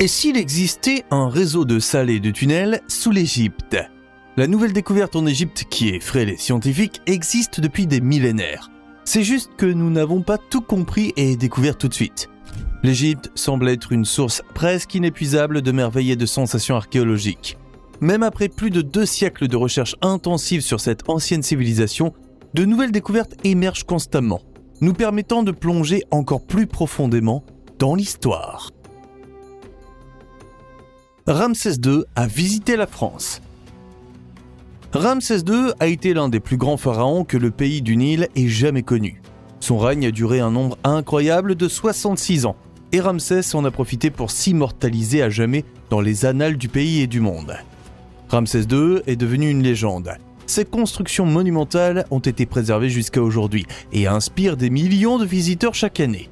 Et s'il existait un réseau de salles et de tunnels sous l'Égypte? La nouvelle découverte en Égypte, qui effraie les scientifiques, existe depuis des millénaires. C'est juste que nous n'avons pas tout compris et découvert tout de suite. L'Égypte semble être une source presque inépuisable de merveilles et de sensations archéologiques. Même après plus de 2 siècles de recherche intensive sur cette ancienne civilisation, de nouvelles découvertes émergent constamment, nous permettant de plonger encore plus profondément dans l'histoire. Ramsès II a visité la France. Ramsès II a été l'un des plus grands pharaons que le pays du Nil ait jamais connu. Son règne a duré un nombre incroyable de 66 ans, et Ramsès en a profité pour s'immortaliser à jamais dans les annales du pays et du monde. Ramsès II est devenu une légende. Ses constructions monumentales ont été préservées jusqu'à aujourd'hui et inspirent des millions de visiteurs chaque année.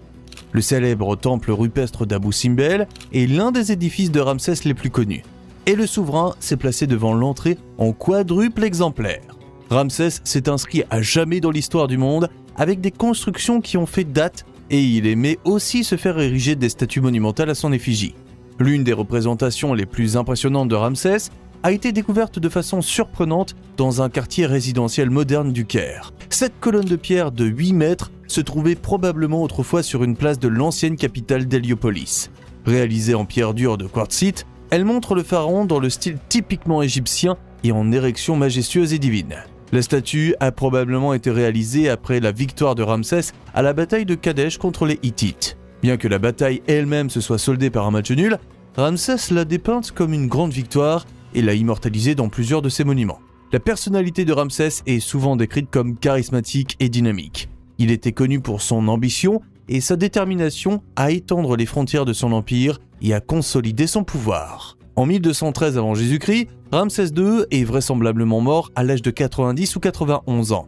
Le célèbre temple rupestre d'Abou Simbel est l'un des édifices de Ramsès les plus connus. Et le souverain s'est placé devant l'entrée en quadruple exemplaire. Ramsès s'est inscrit à jamais dans l'histoire du monde avec des constructions qui ont fait date et il aimait aussi se faire ériger des statues monumentales à son effigie. L'une des représentations les plus impressionnantes de Ramsès a été découverte de façon surprenante dans un quartier résidentiel moderne du Caire. Cette colonne de pierre de 8 mètres se trouvait probablement autrefois sur une place de l'ancienne capitale d'Héliopolis. Réalisée en pierre dure de quartzite, elle montre le pharaon dans le style typiquement égyptien et en érection majestueuse et divine. La statue a probablement été réalisée après la victoire de Ramsès à la bataille de Kadesh contre les Hittites. Bien que la bataille elle-même se soit soldée par un match nul, Ramsès l'a dépeinte comme une grande victoire et l'a immortalisée dans plusieurs de ses monuments. La personnalité de Ramsès est souvent décrite comme charismatique et dynamique. Il était connu pour son ambition et sa détermination à étendre les frontières de son empire et à consolider son pouvoir. En 1213 avant Jésus-Christ, Ramsès II est vraisemblablement mort à l'âge de 90 ou 91 ans.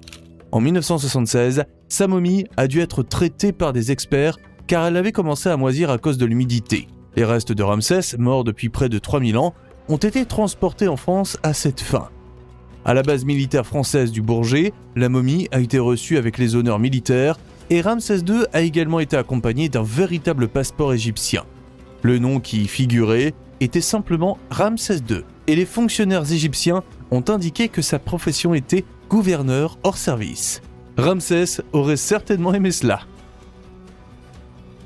En 1976, sa momie a dû être traitée par des experts car elle avait commencé à moisir à cause de l'humidité. Les restes de Ramsès, mort depuis près de 3000 ans, ont été transportés en France à cette fin. À la base militaire française du Bourget, la momie a été reçue avec les honneurs militaires et Ramsès II a également été accompagné d'un véritable passeport égyptien. Le nom qui y figurait était simplement Ramsès II et les fonctionnaires égyptiens ont indiqué que sa profession était gouverneur hors service. Ramsès aurait certainement aimé cela.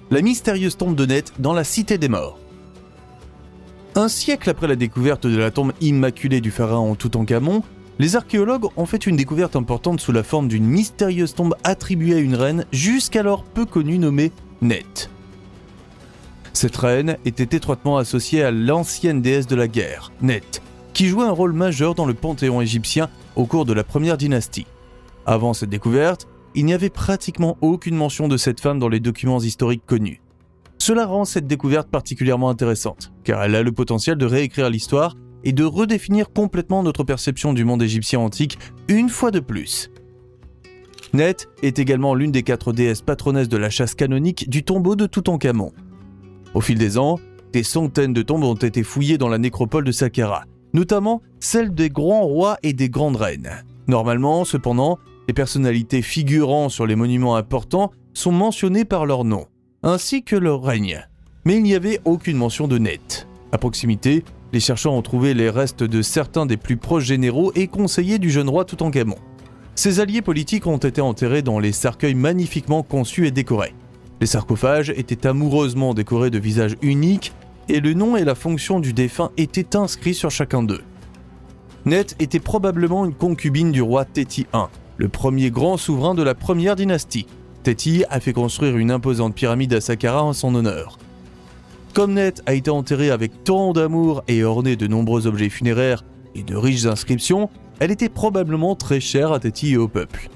La mystérieuse tombe de Net dans la Cité des Morts. Un siècle après la découverte de la tombe immaculée du pharaon Toutankhamon, les archéologues ont fait une découverte importante sous la forme d'une mystérieuse tombe attribuée à une reine jusqu'alors peu connue nommée Net. Cette reine était étroitement associée à l'ancienne déesse de la guerre, Net, qui jouait un rôle majeur dans le panthéon égyptien au cours de la première dynastie. Avant cette découverte, il n'y avait pratiquement aucune mention de cette femme dans les documents historiques connus. Cela rend cette découverte particulièrement intéressante, car elle a le potentiel de réécrire l'histoire et de redéfinir complètement notre perception du monde égyptien antique une fois de plus. Net est également l'une des 4 déesses patronesses de la chasse canonique du tombeau de Toutankhamon. Au fil des ans, des centaines de tombes ont été fouillées dans la nécropole de Saqqara, notamment celles des grands rois et des grandes reines. Normalement, cependant, les personnalités figurant sur les monuments importants sont mentionnées par leur nom, ainsi que leur règne. Mais il n'y avait aucune mention de Net. À proximité, les chercheurs ont trouvé les restes de certains des plus proches généraux et conseillers du jeune roi Toutankhamon. Ses alliés politiques ont été enterrés dans les cercueils magnifiquement conçus et décorés. Les sarcophages étaient amoureusement décorés de visages uniques et le nom et la fonction du défunt étaient inscrits sur chacun d'eux. Net était probablement une concubine du roi Téti I, le premier grand souverain de la première dynastie. Téti a fait construire une imposante pyramide à Saqqara en son honneur. Comme Net a été enterrée avec tant d'amour et ornée de nombreux objets funéraires et de riches inscriptions, elle était probablement très chère à Téti et au peuple.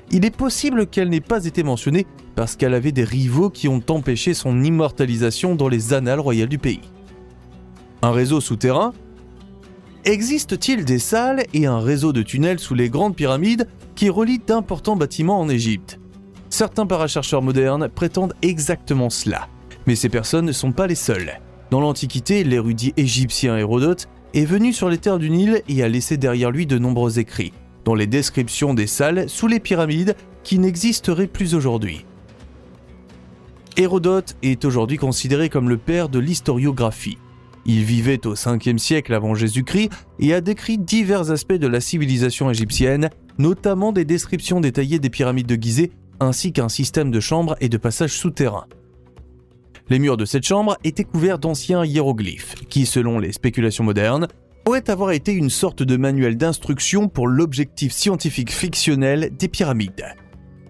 Il est possible qu'elle n'ait pas été mentionnée parce qu'elle avait des rivaux qui ont empêché son immortalisation dans les annales royales du pays. Un réseau souterrain? Existe-t-il des salles et un réseau de tunnels sous les grandes pyramides qui relient d'importants bâtiments en Égypte? Certains parachercheurs modernes prétendent exactement cela, mais ces personnes ne sont pas les seules. Dans l'Antiquité, l'érudit égyptien Hérodote est venu sur les terres du Nil et a laissé derrière lui de nombreux écrits, dont les descriptions des salles sous les pyramides qui n'existeraient plus aujourd'hui. Hérodote est aujourd'hui considéré comme le père de l'historiographie. Il vivait au 5e siècle avant Jésus-Christ et a décrit divers aspects de la civilisation égyptienne, notamment des descriptions détaillées des pyramides de Gizeh ainsi qu'un système de chambres et de passages souterrains. Les murs de cette chambre étaient couverts d'anciens hiéroglyphes qui, selon les spéculations modernes, pourraient avoir été une sorte de manuel d'instruction pour l'objectif scientifique fictionnel des pyramides.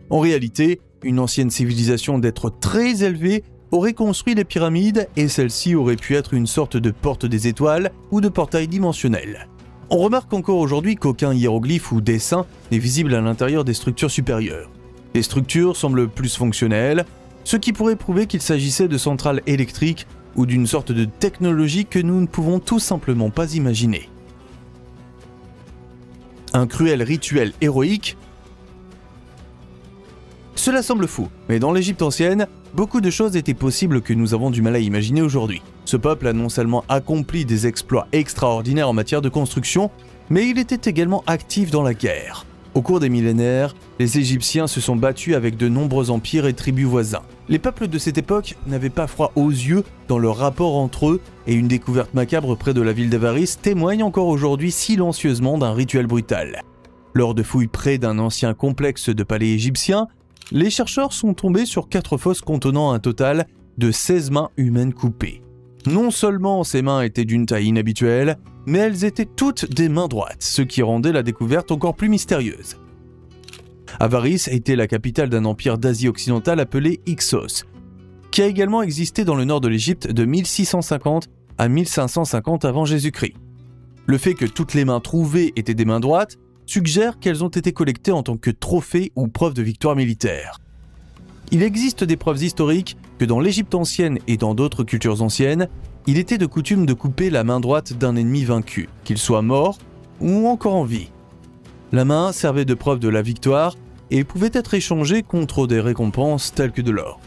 En réalité, une ancienne civilisation d'êtres très élevés aurait construit les pyramides et celle-ci aurait pu être une sorte de porte des étoiles ou de portail dimensionnel. On remarque encore aujourd'hui qu'aucun hiéroglyphe ou dessin n'est visible à l'intérieur des structures supérieures. Les structures semblent plus fonctionnelles, ce qui pourrait prouver qu'il s'agissait de centrales électriques ou d'une sorte de technologie que nous ne pouvons tout simplement pas imaginer. Un cruel rituel héroïque. Cela semble fou, mais dans l'Égypte ancienne, beaucoup de choses étaient possibles que nous avons du mal à imaginer aujourd'hui. Ce peuple a non seulement accompli des exploits extraordinaires en matière de construction, mais il était également actif dans la guerre. Au cours des millénaires, les Égyptiens se sont battus avec de nombreux empires et tribus voisins. Les peuples de cette époque n'avaient pas froid aux yeux dans leur rapport entre eux, et une découverte macabre près de la ville d'Avaris témoigne encore aujourd'hui silencieusement d'un rituel brutal. Lors de fouilles près d'un ancien complexe de palais égyptien, les chercheurs sont tombés sur 4 fosses contenant un total de 16 mains humaines coupées. Non seulement ces mains étaient d'une taille inhabituelle, mais elles étaient toutes des mains droites, ce qui rendait la découverte encore plus mystérieuse. Avaris était la capitale d'un empire d'Asie occidentale appelé Hyksos, qui a également existé dans le nord de l'Égypte de 1650 à 1550 avant Jésus-Christ. Le fait que toutes les mains trouvées étaient des mains droites suggère qu'elles ont été collectées en tant que trophées ou preuves de victoire militaire. Il existe des preuves historiques que dans l'Égypte ancienne et dans d'autres cultures anciennes, il était de coutume de couper la main droite d'un ennemi vaincu, qu'il soit mort ou encore en vie. La main servait de preuve de la victoire et pouvait être échangée contre des récompenses telles que de l'or.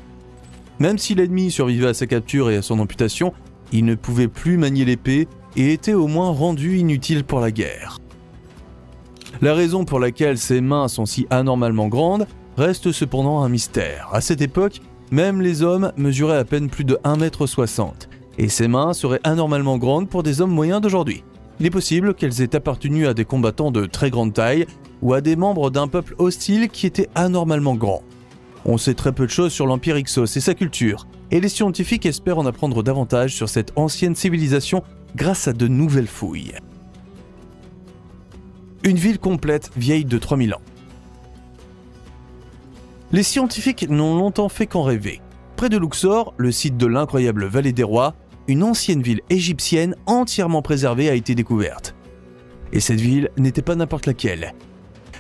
Même si l'ennemi survivait à sa capture et à son amputation, il ne pouvait plus manier l'épée et était au moins rendu inutile pour la guerre. La raison pour laquelle ces mains sont si anormalement grandes reste cependant un mystère. À cette époque, même les hommes mesuraient à peine plus de 1,60 m, et ces mains seraient anormalement grandes pour des hommes moyens d'aujourd'hui. Il est possible qu'elles aient appartenu à des combattants de très grande taille ou à des membres d'un peuple hostile qui était anormalement grand. On sait très peu de choses sur l'Empire Hyksos et sa culture, et les scientifiques espèrent en apprendre davantage sur cette ancienne civilisation grâce à de nouvelles fouilles. Une ville complète vieille de 3000 ans. Les scientifiques n'ont longtemps fait qu'en rêver. Près de Luxor, le site de l'incroyable Vallée des Rois, une ancienne ville égyptienne entièrement préservée a été découverte. Et cette ville n'était pas n'importe laquelle.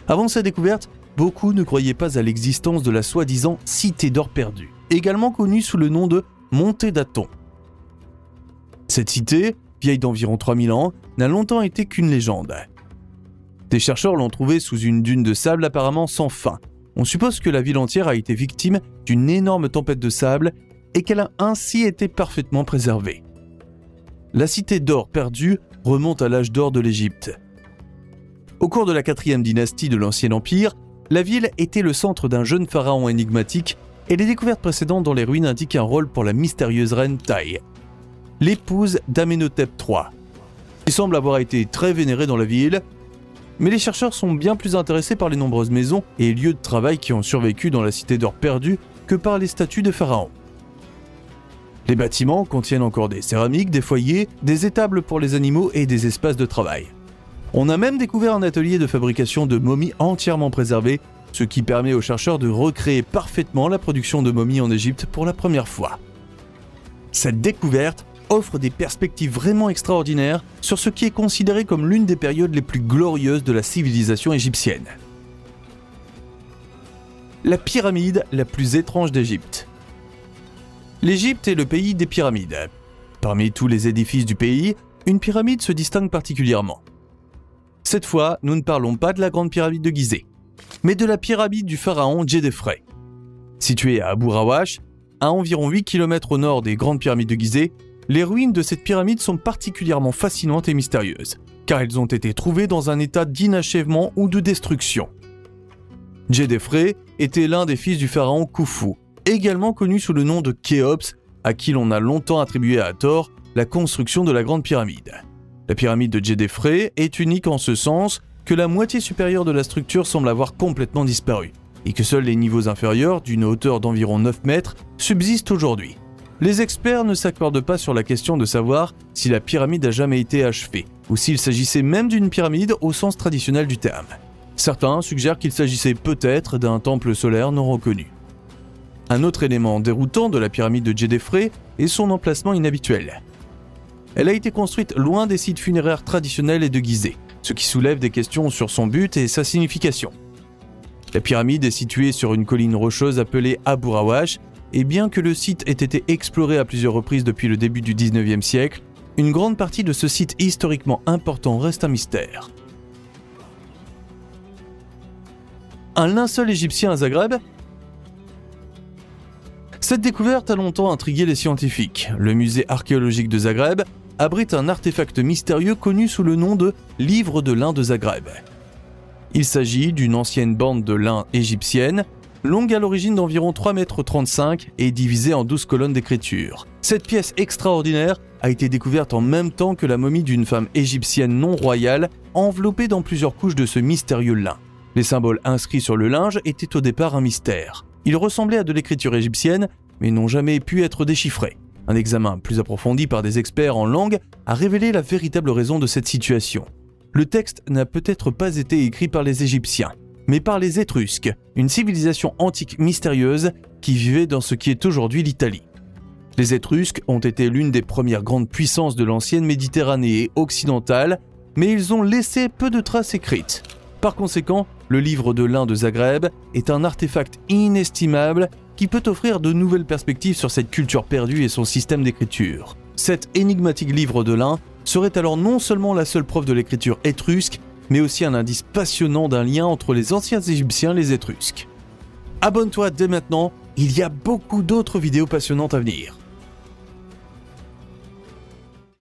Avant sa découverte, beaucoup ne croyaient pas à l'existence de la soi-disant Cité d'or perdue, également connue sous le nom de Montée d'Aton. Cette cité, vieille d'environ 3000 ans, n'a longtemps été qu'une légende. Des chercheurs l'ont trouvée sous une dune de sable apparemment sans fin. On suppose que la ville entière a été victime d'une énorme tempête de sable et qu'elle a ainsi été parfaitement préservée. La cité d'or perdue remonte à l'âge d'or de l'Égypte. Au cours de la 4e dynastie de l'Ancien Empire, la ville était le centre d'un jeune pharaon énigmatique et les découvertes précédentes dans les ruines indiquent un rôle pour la mystérieuse reine Taï, l'épouse d'Amenhotep III. Il semble avoir été très vénérée dans la ville, mais les chercheurs sont bien plus intéressés par les nombreuses maisons et lieux de travail qui ont survécu dans la cité d'or perdue que par les statues de pharaons. Les bâtiments contiennent encore des céramiques, des foyers, des étables pour les animaux et des espaces de travail. On a même découvert un atelier de fabrication de momies entièrement préservé, ce qui permet aux chercheurs de recréer parfaitement la production de momies en Égypte pour la première fois. Cette découverte offre des perspectives vraiment extraordinaires sur ce qui est considéré comme l'une des périodes les plus glorieuses de la civilisation égyptienne. La pyramide la plus étrange d'Égypte. L'Égypte est le pays des pyramides. Parmi tous les édifices du pays, une pyramide se distingue particulièrement. Cette fois, nous ne parlons pas de la grande pyramide de Gizeh, mais de la pyramide du pharaon Djedefre. Située à Abu Rawash, à environ 8 km au nord des grandes pyramides de Gizeh, les ruines de cette pyramide sont particulièrement fascinantes et mystérieuses, car elles ont été trouvées dans un état d'inachèvement ou de destruction. Djedefre était l'un des fils du pharaon Khufu, également connu sous le nom de Khéops, à qui l'on a longtemps attribué à tort la construction de la Grande Pyramide. La pyramide de Djedefre est unique en ce sens que la moitié supérieure de la structure semble avoir complètement disparu, et que seuls les niveaux inférieurs, d'une hauteur d'environ 9 mètres, subsistent aujourd'hui. Les experts ne s'accordent pas sur la question de savoir si la pyramide a jamais été achevée, ou s'il s'agissait même d'une pyramide au sens traditionnel du terme. Certains suggèrent qu'il s'agissait peut-être d'un temple solaire non reconnu. Un autre élément déroutant de la pyramide de Djedefre est son emplacement inhabituel. Elle a été construite loin des sites funéraires traditionnels et de Gizeh, ce qui soulève des questions sur son but et sa signification. La pyramide est située sur une colline rocheuse appelée Abu Rawash, et bien que le site ait été exploré à plusieurs reprises depuis le début du 19e siècle, une grande partie de ce site historiquement important reste un mystère. Un linceul égyptien à Zagreb ? Cette découverte a longtemps intrigué les scientifiques. Le musée archéologique de Zagreb abrite un artefact mystérieux connu sous le nom de « Livre de lin de Zagreb ». Il s'agit d'une ancienne bande de lin égyptienne, longue à l'origine d'environ 3,35 m et divisée en 12 colonnes d'écriture. Cette pièce extraordinaire a été découverte en même temps que la momie d'une femme égyptienne non royale, enveloppée dans plusieurs couches de ce mystérieux lin. Les symboles inscrits sur le linge étaient au départ un mystère. Ils ressemblaient à de l'écriture égyptienne, mais n'ont jamais pu être déchiffrés. Un examen plus approfondi par des experts en langue a révélé la véritable raison de cette situation. Le texte n'a peut-être pas été écrit par les Égyptiens, mais par les Étrusques, une civilisation antique mystérieuse qui vivait dans ce qui est aujourd'hui l'Italie. Les Étrusques ont été l'une des premières grandes puissances de l'ancienne Méditerranée occidentale, mais ils ont laissé peu de traces écrites. Par conséquent, le livre de lin de Zagreb est un artefact inestimable qui peut offrir de nouvelles perspectives sur cette culture perdue et son système d'écriture. Cet énigmatique livre de lin serait alors non seulement la seule preuve de l'écriture étrusque, mais aussi un indice passionnant d'un lien entre les anciens Égyptiens et les Étrusques. Abonne-toi dès maintenant, il y a beaucoup d'autres vidéos passionnantes à venir.